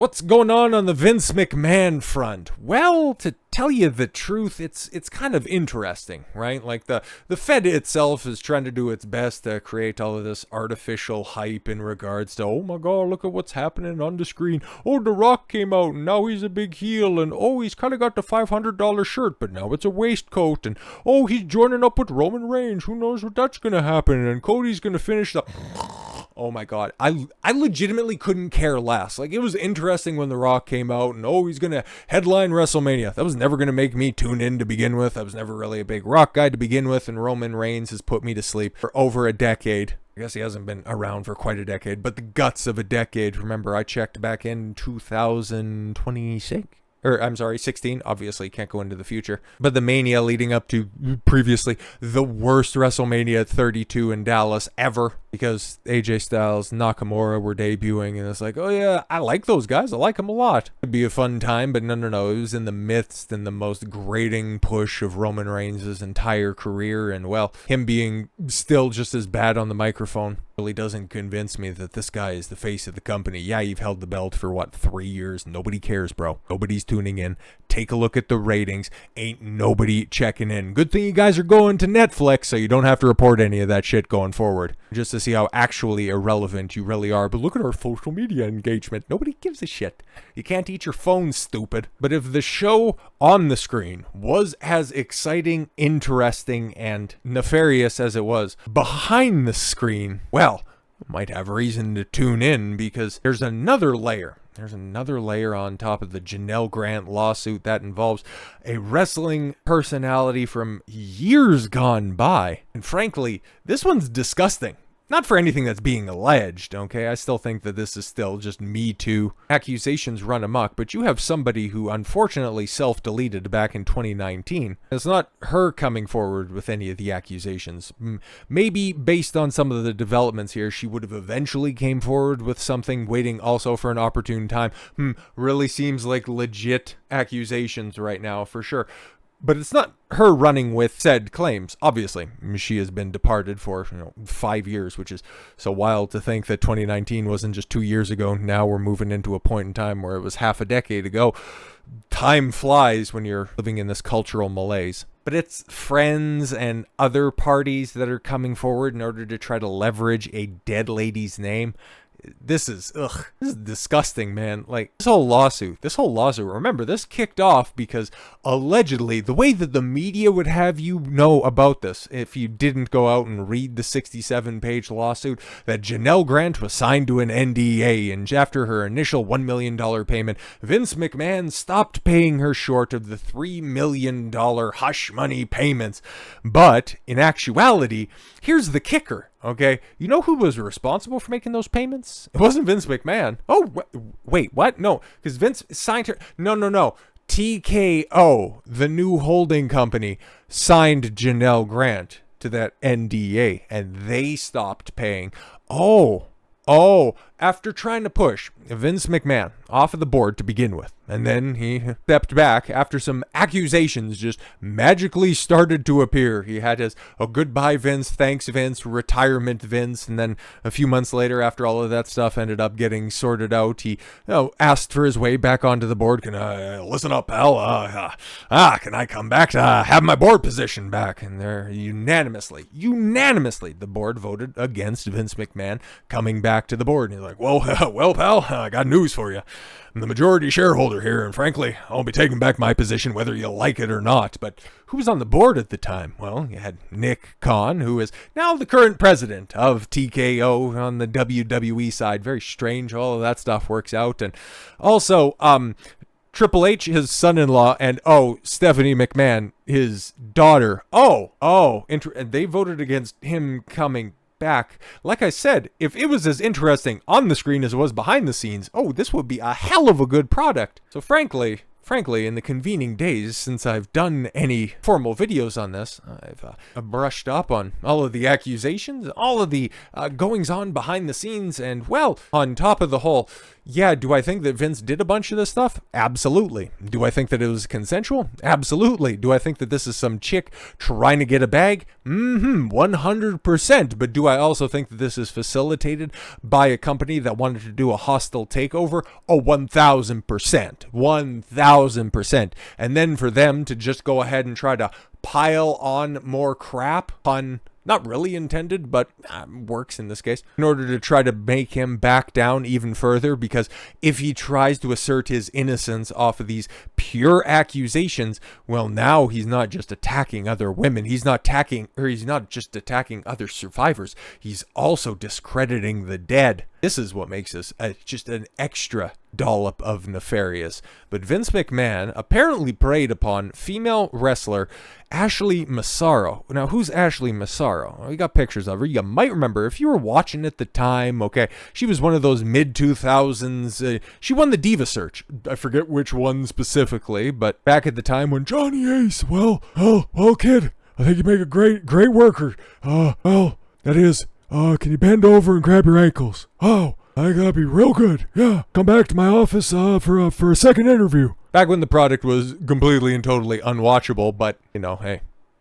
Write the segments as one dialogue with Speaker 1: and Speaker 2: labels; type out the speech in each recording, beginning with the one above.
Speaker 1: What's going on the Vince McMahon front? Well, to tell you the truth, it's kind of interesting, right? Like the Fed itself is trying to do its best to create all of this artificial hype in regards to, oh my god, look at what's happening on the screen. Oh, The Rock came out and now he's a big heel, and oh, he's kind of got the $500 shirt, but now it's a waistcoat, and oh, he's joining up with Roman Reigns. Who knows what that's going to happen? And Cody's going to finish the... Oh my god, I legitimately couldn't care less. Like, it was interesting when The Rock came out and, oh, he's gonna headline WrestleMania. That was never gonna make me tune in to begin with. I was never really a big Rock guy to begin with, and Roman Reigns has put me to sleep for over a decade. I guess he hasn't been around for quite a decade, but the guts of a decade. Remember, I checked back in 2026. I'm sorry, 16. Obviously, can't go into the future. But the Mania leading up to previously the worst WrestleMania 32 in Dallas ever, because AJ Styles, Nakamura were debuting, and it's like, oh yeah, I like those guys. I like them a lot. It'd be a fun time, but no. It was in the midst and the most grating push of Roman Reigns' entire career, and well, him being still just as bad on the microphone really doesn't convince me that this guy is the face of the company. Yeah, you've held the belt for, 3 years? Nobody cares, bro. Nobody's tuning in. Take a look at the ratings. Ain't nobody checking in. Good thing you guys are going to Netflix, so you don't have to report any of that shit going forward, just to see how actually irrelevant you really are. But look at our social media engagement. Nobody gives a shit. You can't eat your phone, stupid. But if the show on the screen was as exciting, interesting, and nefarious as it was behind the screen, well, might have reason to tune in, because there's another layer. There's another layer on top of the Janel Grant lawsuit that involves a wrestling personality from years gone by. And frankly, this one's disgusting. Not for anything that's being alleged, okay? I still think that this is still just Me Too. Accusations run amok, but you have somebody who unfortunately self-deleted back in 2019. It's not her coming forward with any of the accusations. Maybe based on some of the developments here, she would have eventually came forward with something, waiting also for an opportune time. Really seems like legit accusations right now, for sure. But it's not her running with said claims. Obviously, she has been departed for 5 years, which is so wild to think that 2019 wasn't just 2 years ago. Now we're moving into a point in time where it was half a decade ago. Time flies when you're living in this cultural malaise. But it's friends and other parties that are coming forward in order to try to leverage a dead lady's name. This is disgusting, man. Like, this whole lawsuit, remember, this kicked off because allegedly, the way that the media would have you know about this, if you didn't go out and read the 67-page lawsuit, that Janel Grant was signed to an NDA, and after her initial $1 million payment, Vince McMahon stopped paying her short of the $3 million hush money payments. But, in actuality, here's the kicker. Okay, you know who was responsible for making those payments? It wasn't Vince McMahon. Oh, wait, what? No, because Vince signed her. No. TKO, the new holding company, signed Janel Grant to that NDA, and they stopped paying. Oh, after trying to push Vince McMahon off of the board to begin with, and then he stepped back after some accusations just magically started to appear. He had his goodbye Vince, thanks Vince, retirement Vince, and then a few months later, after all of that stuff ended up getting sorted out, he asked for his way back onto the board. Can I listen up, pal? Can I come back to have my board position back? And there unanimously, the board voted against Vince McMahon coming back to the board. And he's like, well, pal, I got news for you. I'm the majority shareholder here, and frankly, I'll be taking back my position whether you like it or not. But who was on the board at the time? Well, you had Nick Khan, who is now the current president of TKO on the WWE side. Very strange, all of that stuff works out. And also, Triple H, his son-in-law, and Stephanie McMahon, his daughter. And they voted against him coming back. Like I said, if it was as interesting on the screen as it was behind the scenes, this would be a hell of a good product. So frankly, in the convening days since I've done any formal videos on this, I've brushed up on all of the accusations, all of the goings on behind the scenes, and well, on top of the whole, Yeah, do I think that Vince did a bunch of this stuff? Absolutely. Do I think that it was consensual? Absolutely. Do I think that this is some chick trying to get a bag? 100%. But do I also think that this is facilitated by a company that wanted to do a hostile takeover? Oh, 1000%. 1000%. And then for them to just go ahead and try to pile on more crap, pun not really intended, but works in this case, in order to try to make him back down even further, because if he tries to assert his innocence off of these pure accusations, well, now he's not just attacking other women, he's not just attacking other survivors, he's also discrediting the dead. This is what makes this just an extra dollop of nefarious. But Vince McMahon apparently preyed upon female wrestler Ashley Massaro. Now, who's Ashley Massaro? Well, we got pictures of her. You might remember, if you were watching at the time, okay, she was one of those mid-2000s. She won the Diva search. I forget which one specifically, but back at the time when Johnny Ace, well, kid, I think you make a great worker. That is, can you bend over and grab your ankles? Oh, I think that'd be real good. Yeah, come back to my office for a second interview. Back when the product was completely and totally unwatchable, but, you know, hey,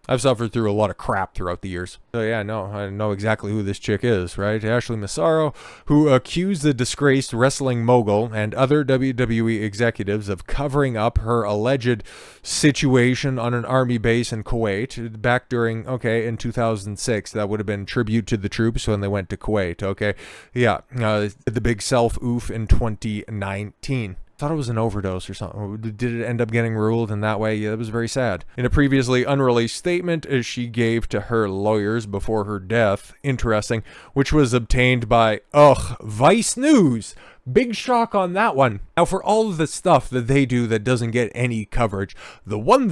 Speaker 1: I've suffered through a lot of crap throughout the years. So yeah, no, I know exactly who this chick is, right? Ashley Massaro, who accused the disgraced wrestling mogul and other WWE executives of covering up her alleged situation on an army base in Kuwait back during, in 2006. That would have been tribute to the troops when they went to Kuwait, okay? Yeah, the big self-oof in 2019. Thought it was an overdose or something. Did it end up getting ruled in that way? Yeah, it was very sad. In a previously unreleased statement she gave to her lawyers before her death, interesting, which was obtained by, Vice News. Big shock on that one. Now, for all of the stuff that they do that doesn't get any coverage, the one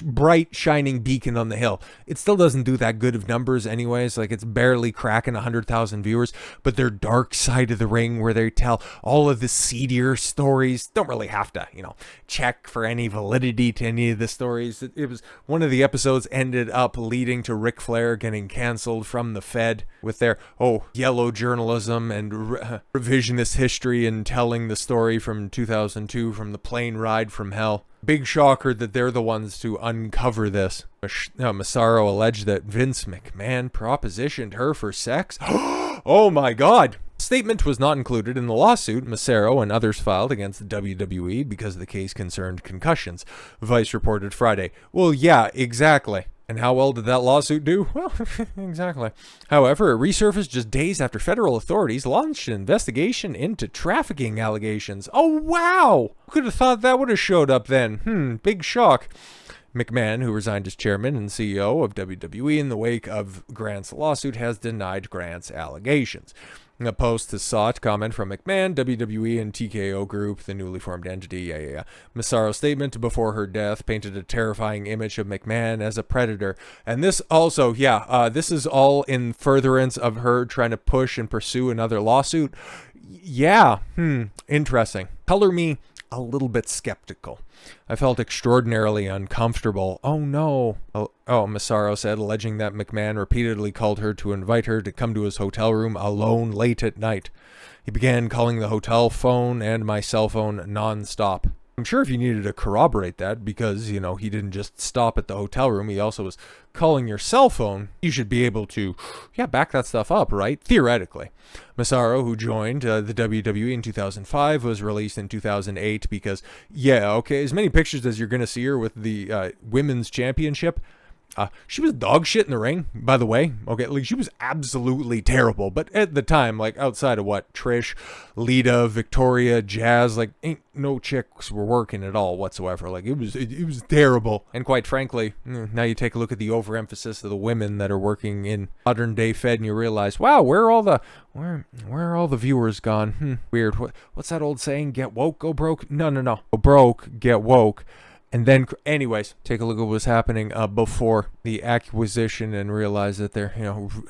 Speaker 1: bright shining beacon on the hill, it still doesn't do that good of numbers anyways. Like, it's barely cracking 100,000 viewers, but their dark side of the ring, where they tell all of the seedier stories, don't really have to, check for any validity to any of the stories. It was one of the episodes ended up leading to Ric Flair getting canceled from the Fed with their, yellow journalism and revisionist history and telling the story from 2002 from the plane ride from hell. Big shocker that they're the ones to uncover this. Massaro alleged that Vince McMahon propositioned her for sex. Oh my God! Statement was not included in the lawsuit Massaro and others filed against the WWE because the case concerned concussions. Vice reported Friday. Well, yeah, exactly. And how well did that lawsuit do? Well, exactly. However, it resurfaced just days after federal authorities launched an investigation into trafficking allegations. Oh, wow! Who could have thought that would have showed up then? Big shock. McMahon, who resigned as chairman and CEO of WWE in the wake of Grant's lawsuit, has denied Grant's allegations. A post has sought comment from McMahon, WWE, and TKO Group, the newly formed entity. Massaro's statement before her death painted a terrifying image of McMahon as a predator. And this also, this is all in furtherance of her trying to push and pursue another lawsuit. Yeah, interesting. Color me a little bit skeptical. I felt extraordinarily uncomfortable. Oh no. Massaro said, alleging that McMahon repeatedly called her to invite her to come to his hotel room alone late at night. He began calling the hotel phone and my cell phone non-stop. I'm sure if you needed to corroborate that, because, he didn't just stop at the hotel room, he also was calling your cell phone, you should be able to, back that stuff up, right? Theoretically. Massaro, who joined the WWE in 2005, was released in 2008 because, as many pictures as you're going to see her with the Women's Championship, she was dog shit in the ring, by the way. She was absolutely terrible. But at the time, outside of Trish, Lita, Victoria, Jazz, ain't no chicks were working at all whatsoever. It was terrible. And quite frankly, now you take a look at the overemphasis of the women that are working in modern day Fed, and you realize, wow, where are all the viewers gone? Weird. What's that old saying? Get woke, go broke? No. Go broke, get woke. And then, anyways, take a look at what was happening before the acquisition and realize that their,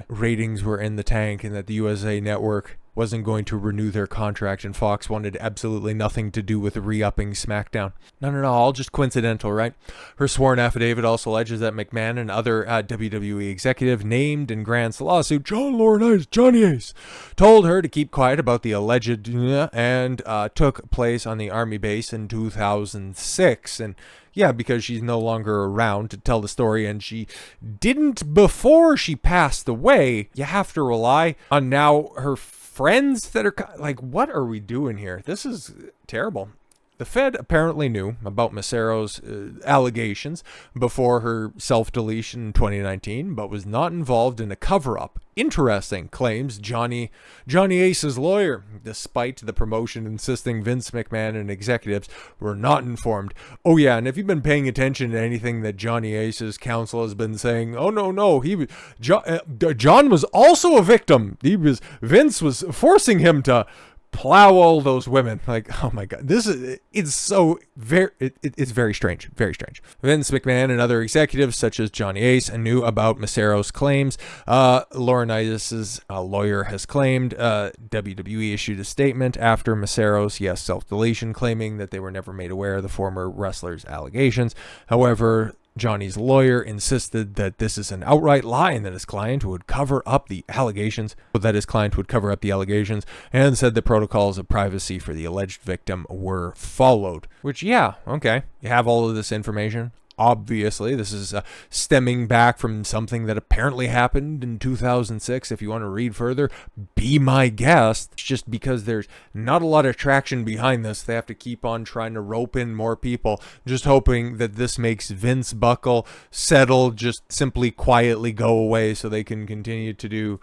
Speaker 1: ratings were in the tank and that the USA Network wasn't going to renew their contract, and Fox wanted absolutely nothing to do with re-upping SmackDown. No, all just coincidental, right? Her sworn affidavit also alleges that McMahon and other WWE executive named in Grant's lawsuit, John Laurinaitis, Johnny Ace, told her to keep quiet about the alleged and took place on the Army base in 2006. And yeah, because she's no longer around to tell the story, and she didn't before she passed away. You have to rely on now her friends that are like, what are we doing here? This is terrible. The Fed apparently knew about Massaro's allegations before her self-deletion in 2019, but was not involved in a cover-up. Interesting, claims Johnny Ace's lawyer, despite the promotion insisting Vince McMahon and executives were not informed. Oh yeah, and if you've been paying attention to anything that Johnny Ace's counsel has been saying, oh no, John was also a victim. Vince was forcing him to plow all those women. Like, oh my god, it's very strange. Vince McMahon and other executives such as Johnny Ace knew about Massaro's claims. Laurinaitis' lawyer has claimed WWE issued a statement after Massaro's self-deletion, claiming that they were never made aware of the former wrestler's allegations. However, Johnny's lawyer insisted that this is an outright lie and that his client would cover up the allegations, and said the protocols of privacy for the alleged victim were followed. Which, yeah, okay. You have all of this information. Obviously, this is stemming back from something that apparently happened in 2006. If you want to read further, be my guest. It's just because there's not a lot of traction behind this, they have to keep on trying to rope in more people, just hoping that this makes Vince Buckle settle, just simply quietly go away so they can continue to do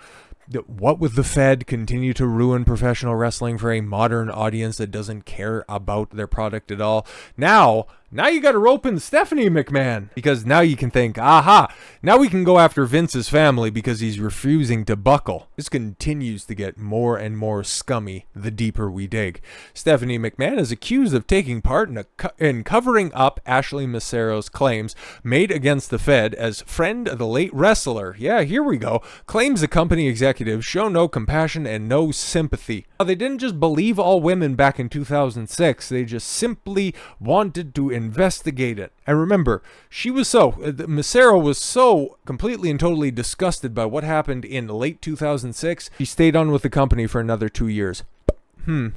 Speaker 1: what with the Fed, continue to ruin professional wrestling for a modern audience that doesn't care about their product at all. Now you got to rope in Stephanie McMahon, because now you can think, aha, now we can go after Vince's family because he's refusing to buckle. This continues to get more and more scummy the deeper we dig. Stephanie McMahon is accused of taking part in covering up Ashley Massaro's claims made against the Fed as friend of the late wrestler. Yeah, here we go. Claims the company executives show no compassion and no sympathy. They didn't just believe all women back in 2006. They just simply wanted to investigate it. And remember, Massaro was so completely and totally disgusted by what happened in late 2006, she stayed on with the company for another 2 years.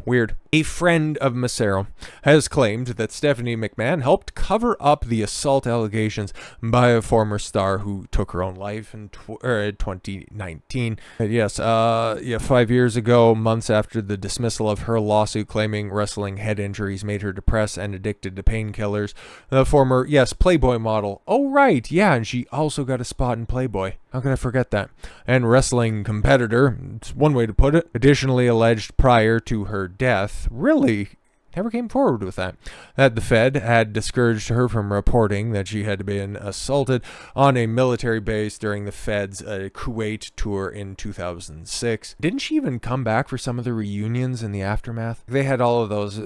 Speaker 1: Weird. A friend of Massaro has claimed that Stephanie McMahon helped cover up the assault allegations by a former star who took her own life in 2019. 5 years ago, months after the dismissal of her lawsuit claiming wrestling head injuries made her depressed and addicted to painkillers, the former, Playboy model. Oh, right, yeah, and she also got a spot in Playboy. How could I forget that? And wrestling competitor, it's one way to put it, additionally alleged prior to her death, really never came forward with that the Fed had discouraged her from reporting that she had been assaulted on a military base during the Fed's Kuwait tour in 2006. Didn't she even come back for some of the reunions in the aftermath? They had all of those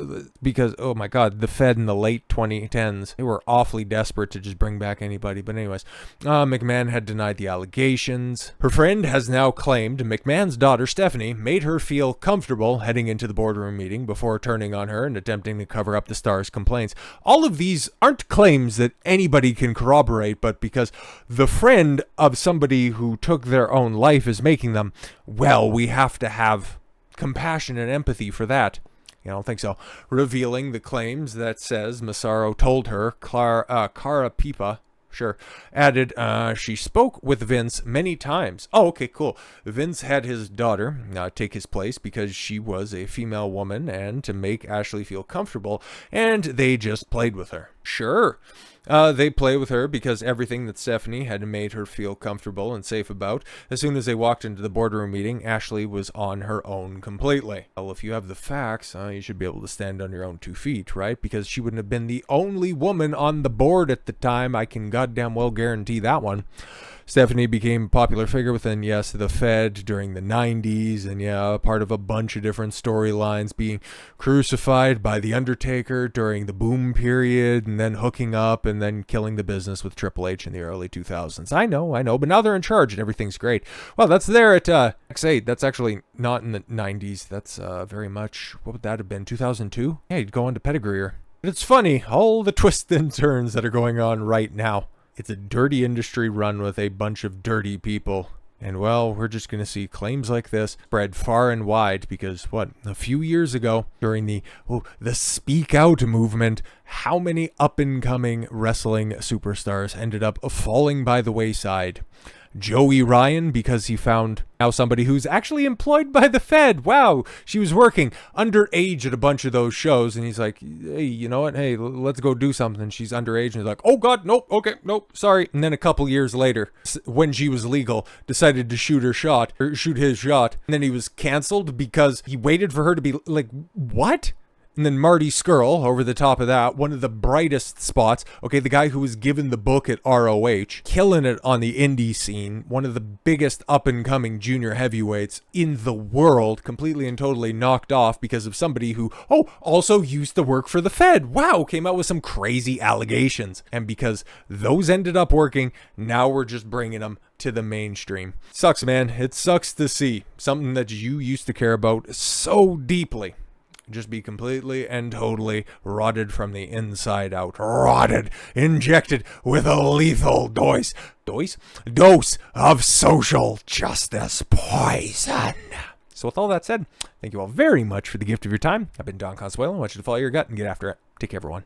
Speaker 1: because, oh my god, the Fed in the late 2010s, they were awfully desperate to just bring back anybody. But anyways, McMahon had denied the allegations. Her friend has now claimed McMahon's daughter, Stephanie, made her feel comfortable heading into the boardroom meeting before turning on her and attempting to cover up the star's complaints. All of these aren't claims that anybody can corroborate, but because the friend of somebody who took their own life is making them, well, we have to have compassion and empathy for that. I don't think so. Revealing the claims that says Massaro told her, Cara Pipa, added, she spoke with Vince many times. Oh, okay, cool. Vince had his daughter take his place because she was a female woman and to make Ashley feel comfortable, and they just played with her. Sure. They play with her because everything that Stephanie had made her feel comfortable and safe about. As soon as they walked into the boardroom meeting, Ashley was on her own completely. Well, if you have the facts, you should be able to stand on your own 2 feet, right? Because she wouldn't have been the only woman on the board at the time. I can goddamn well guarantee that one. Stephanie became a popular figure within, yes, the Fed during the 90s, and yeah, part of a bunch of different storylines, being crucified by The Undertaker during the boom period, and then hooking up and then killing the business with Triple H in the early 2000s. I know, but now they're in charge and everything's great. Well, that's there at X8. That's actually not in the 90s. That's very much, what would that have been, 2002? Yeah, you'd go on to Pedigree. But it's funny, all the twists and turns that are going on right now. It's a dirty industry run with a bunch of dirty people. And well, we're just going to see claims like this spread far and wide because, a few years ago, during the Speak Out movement, how many up-and-coming wrestling superstars ended up falling by the wayside? Joey Ryan, because he found now somebody who's actually employed by the Fed. Wow, she was working underage at a bunch of those shows, and he's like, hey, you know what? Hey, let's go do something. She's underage, and he's like, oh God, nope, okay, nope, sorry. And then a couple years later, when she was legal, decided to shoot his shot, and then he was canceled because he waited for her to be like, what? And then Marty Scurll, over the top of that, one of the brightest spots. Okay, the guy who was given the book at ROH, killing it on the indie scene, one of the biggest up-and-coming junior heavyweights in the world, completely and totally knocked off because of somebody who, also used to work for the Fed. Wow, came out with some crazy allegations. And because those ended up working, now we're just bringing them to the mainstream. Sucks, man. It sucks to see something that you used to care about so deeply just be completely and totally rotted from the inside out. Rotted, injected with a lethal dose of social justice poison. So with all that said, thank you all very much for the gift of your time. I've been Don Consuelo. I want you to follow your gut and get after it. Take care, everyone.